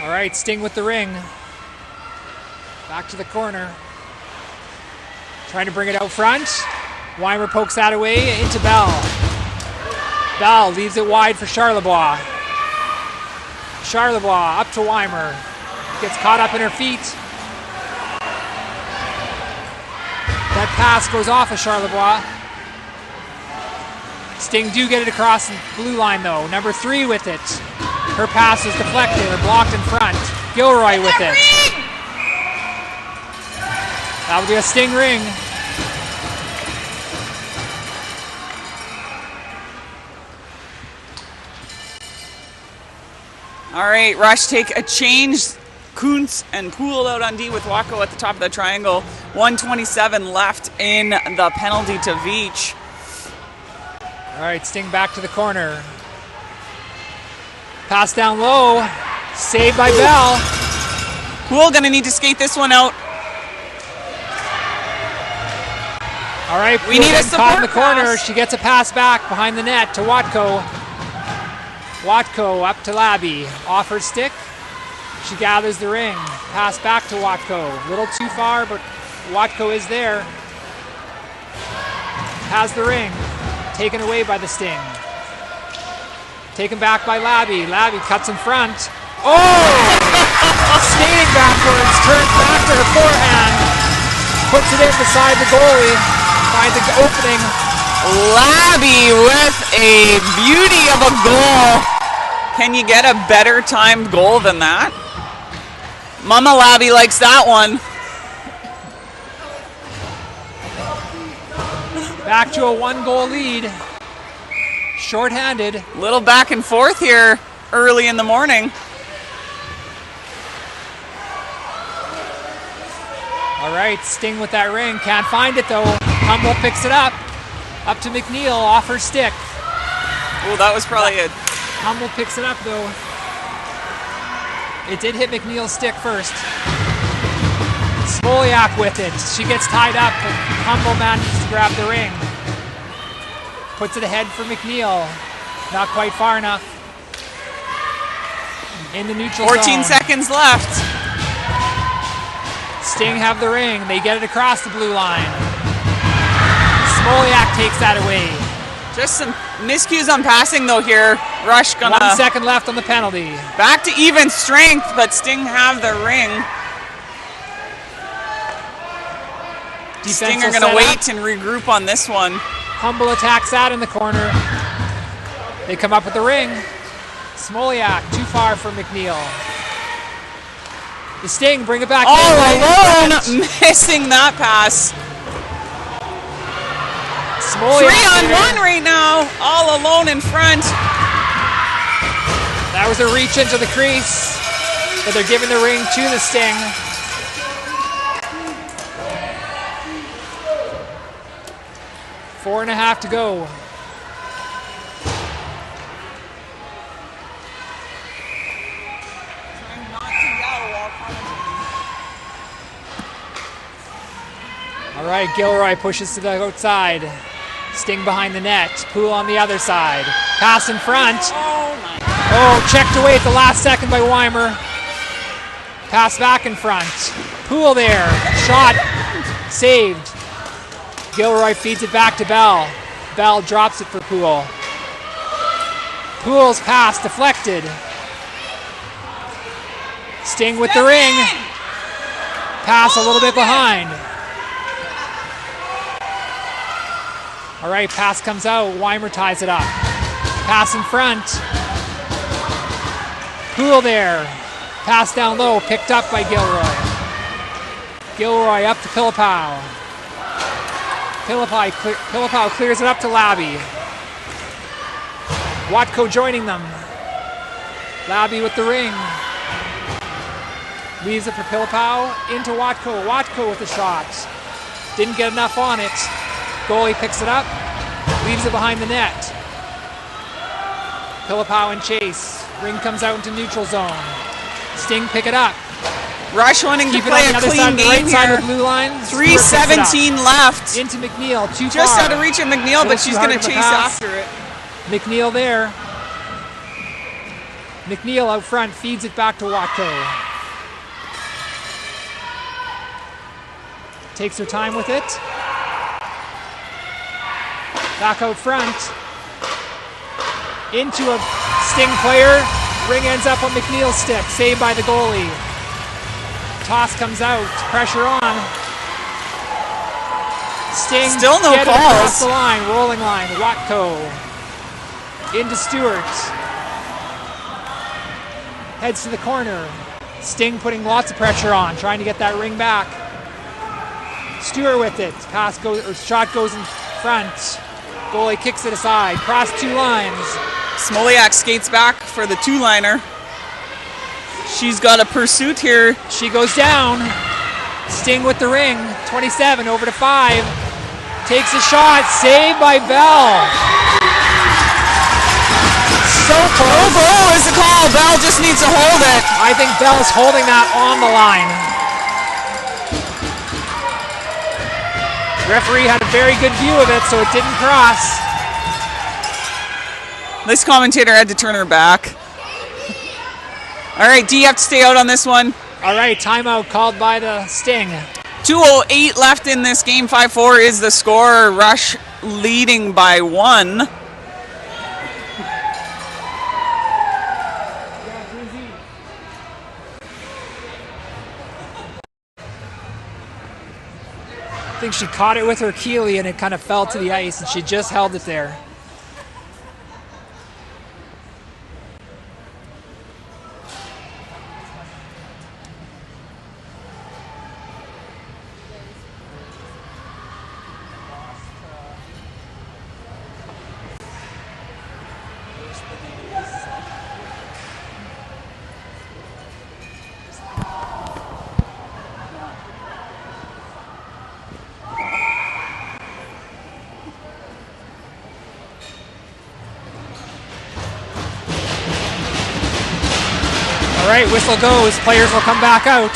All right, Sting with the ring. Back to the corner. Trying to bring it out front. Weimer pokes that away into Bell. Bell leaves it wide for Charlebois. Charlebois up to Weimer. Gets caught up in her feet. That pass goes off of Charlebois. Sting do get it across the blue line though. Number 3 with it. Her pass is deflected or blocked in front. Gilroy with it. That'll be a Sting ring. All right, Rush take a change. Kuntz and Poole out on D with Wacko at the top of the triangle. 1:27 left in the penalty to Veach. All right, Sting back to the corner. Pass down low. Saved by Bell. Poole gonna need to skate this one out. All right, we need a caught in the corner. pass. She gets a pass back behind the net to Watko. Watko up to Labby. Off her stick. She gathers the ring. Pass back to Watko. A little too far, but Watko is there. Has the ring. Taken away by the Sting. Taken back by Labby. Labby cuts in front. Oh! Skating backwards. Turns back to her forehand. Puts it in beside the goalie. Finds an opening. Labby with a beauty of a goal. Can you get a better timed goal than that? Mama Labby likes that one. Back to a 1-goal lead. Short-handed. Little back and forth here early in the morning. All right, Sting with that ring. Can't find it though. Humble picks it up. Up to McNeil off her stick. Oh, that was probably it. Humble picks it up though. It did hit McNeil's stick first. Smoliak with it. She gets tied up, but Humble manages to grab the ring. Puts it ahead for McNeil. Not quite far enough. In the neutral 14 zone. seconds left. Sting have the ring. They get it across the blue line. Smoliak takes that away. Just some miscues on passing though here. Rush gonna 1 second left on the penalty. back to even strength, but Sting have the ring. Sting are gonna wait and regroup on this one. Humble attacks that in the corner. They come up with the ring. Smoliak too far for McNeil. The Sting bring it back. All alone, missing that pass. Smoliak 3-on-1 right now, all alone in front. That was a reach into the crease, but they're giving the ring to the Sting. Four and a half to go. All right, Gilroy pushes to the outside. Sting behind the net. Poole on the other side. Pass in front. Oh, checked away at the last second by Weimer. Pass back in front. Poole there. Shot. Saved. Gilroy feeds it back to Bell. Bell drops it for Poole. Poole's pass deflected. Sting with the ring. Pass a little bit behind. All right, pass comes out. Weimer ties it up. Pass in front. Poole there. Pass down low, picked up by Gilroy. Gilroy up to Pilipow. Pilipow clears it up to Labby. Watko joining them. Labby with the ring. Leaves it for Pilipow. Into Watko. Watko with the shot. Didn't get enough on it. Goalie picks it up, leaves it behind the net. Pilipow and chase. Ring comes out into neutral zone. Sting pick it up. Rush wanting to play a clean game side here. of the blue line. 3:17 left. Into McNeil, too far. Just out of reach of McNeil, but she's going to chase after it. McNeil there. McNeil out front feeds it back to Watko. Takes her time with it. Back out front. Into a Sting player. Ring ends up on McNeil's stick. Saved by the goalie. Toss comes out. Pressure on. Sting. Still no calls. Across the line. Rolling line. Watko. Into Stewart. Heads to the corner. Sting putting lots of pressure on. Trying to get that ring back. Stewart with it. Pass goes, or shot goes in front. Goalie kicks it aside. Cross two lines. Smoliak skates back for the two-liner. She's got a pursuit here. She goes down. Sting with the ring. 27 over to 5. Takes a shot. Saved by Bell. So close. Oh, is the call. Bell just needs to hold it. I think Bell's holding that on the line. Referee had a very good view of it, so it didn't cross. This commentator had to turn her back. All right, D, you have to stay out on this one. All right, timeout called by the Sting. 2:08 left in this game. 5-4 is the score. Rush leading by 1. I think she caught it with her Keeley and it kind of fell to the ice and she just held it there. All right, whistle goes. Players will come back out.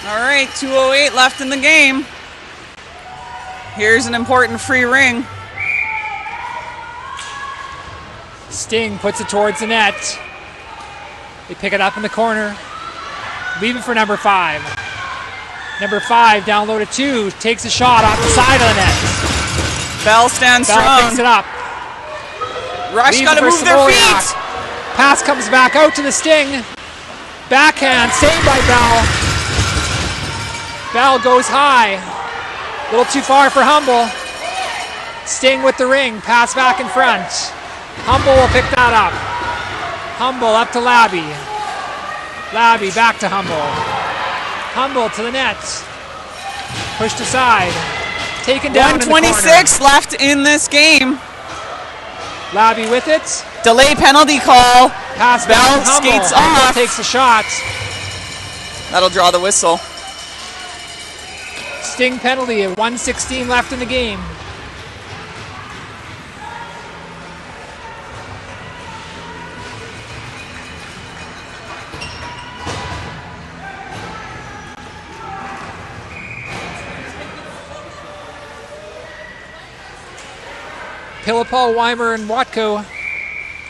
All right, 2:08 left in the game. Here's an important free ring. Sting puts it towards the net. They pick it up in the corner. Leave it for number 5. Number 5 down low to 2. Takes a shot off the side of the net. Bell stands Bell strong. picks it up. Rush got to move their feet. Pass comes back out to the Sting. Backhand, saved by Bell. Bell goes high. A little too far for Humble. Sting with the ring. Pass back in front. Humble will pick that up. Humble up to Labby. Labby back to Humble. Humble to the net. Pushed aside. Taken down 1:26 left in this game. Labby with it. Delay penalty call. Pass Bell back. skates Humble off. takes the shot. That'll draw the whistle. Sting penalty at 1:16 left in the game. Pilipaw, Weimer, and Watko.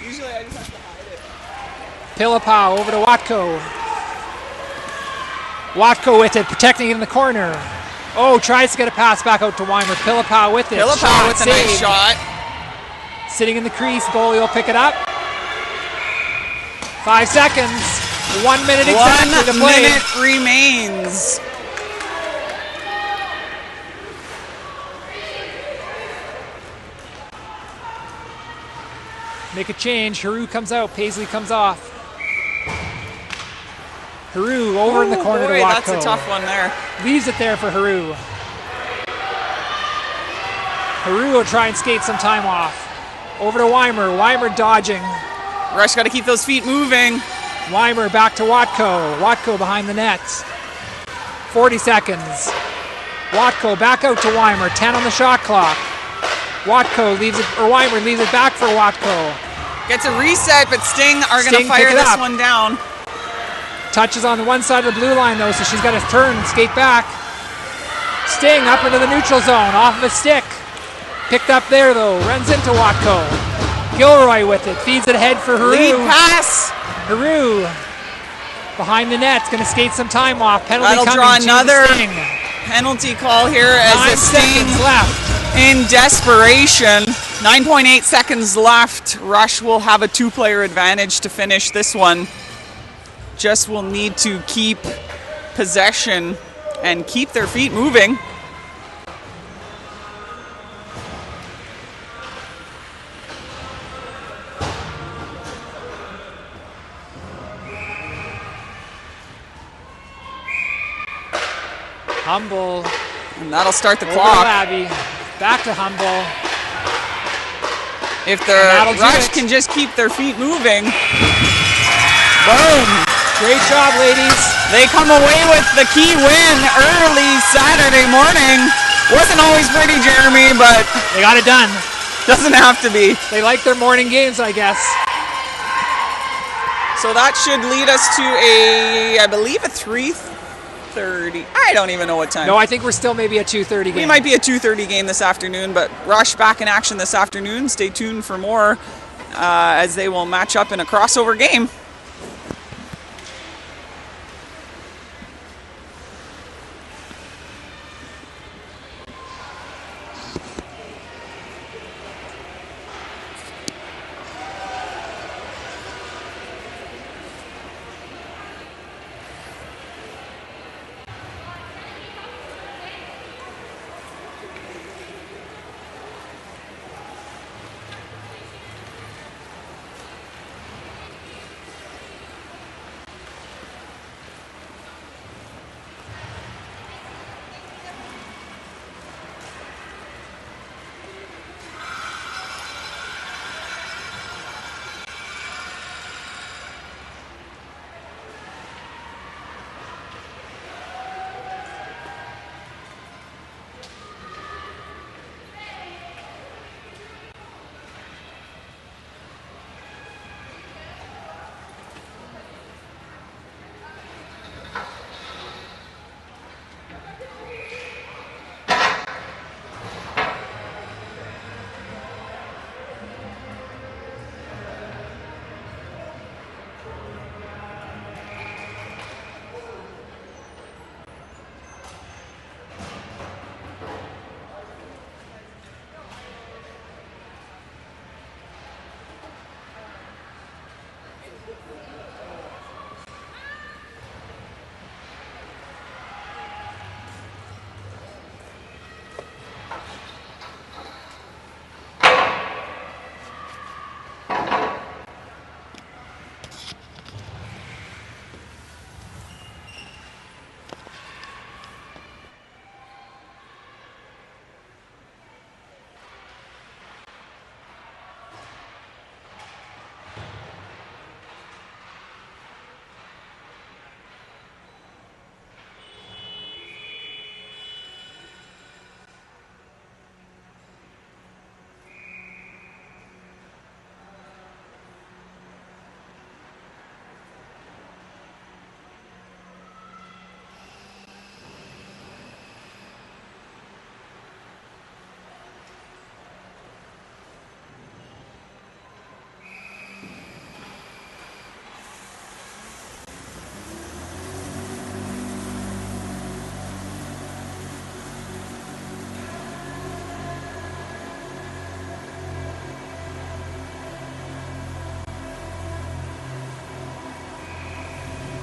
Usually I just have to hide it. Pilipaw over to Watko. Watko with it, protecting it in the corner. Oh, tries to get a pass back out to Weimer. Pilipaw with it. Pilipaw with a nice saved. shot. Sitting in the crease, goalie will pick it up. 5 seconds. 1 minute exactly to 1 play. minute remains. Make a change. Haru comes out. Paisley comes off. Haru over in the corner boy, to Watko. That's a tough one there. Leaves it there for Haru. Haru will try and skate some time off. Over to Weimer. Weimer dodging. Rush got to keep those feet moving. Weimer back to Watko. Watko behind the net. 40 seconds. Watko back out to Weimer. 10 on the shot clock. Watko leaves it, or Weimer leaves it back for Watko. Gets a reset, but Sting are going to Sting fire pick it this up. one down. Touches on the one side of the blue line though, so she's got to turn and skate back. Sting up into the neutral zone, off of a stick. Picked up there though, runs into Watko. Gilroy with it, feeds it ahead for Haru. Lead pass. Haru behind the net, going to skate some time off. Penalty That'll coming. draw Choose another Sting. penalty call here as 9 the Sting seconds left. in desperation. 9.8 seconds left. Rush will have a 2-player advantage to finish this one. Just will need to keep possession and keep their feet moving. Humble. And that'll start the Over to clock. Labby. Back to Humble. If the that'll do Rush it. can just keep their feet moving. Boom. Great job, ladies. They come away with the key win early Saturday morning. Wasn't always pretty, Jeremy, but They got it done. doesn't have to be. They like their morning games, I guess. So that should lead us to I believe a 3:30. I don't even know what time. No, I think we're still maybe a 2:30 game. We might be a 2:30 game this afternoon, but Rush back in action this afternoon. Stay tuned for more as they will match up in a crossover game.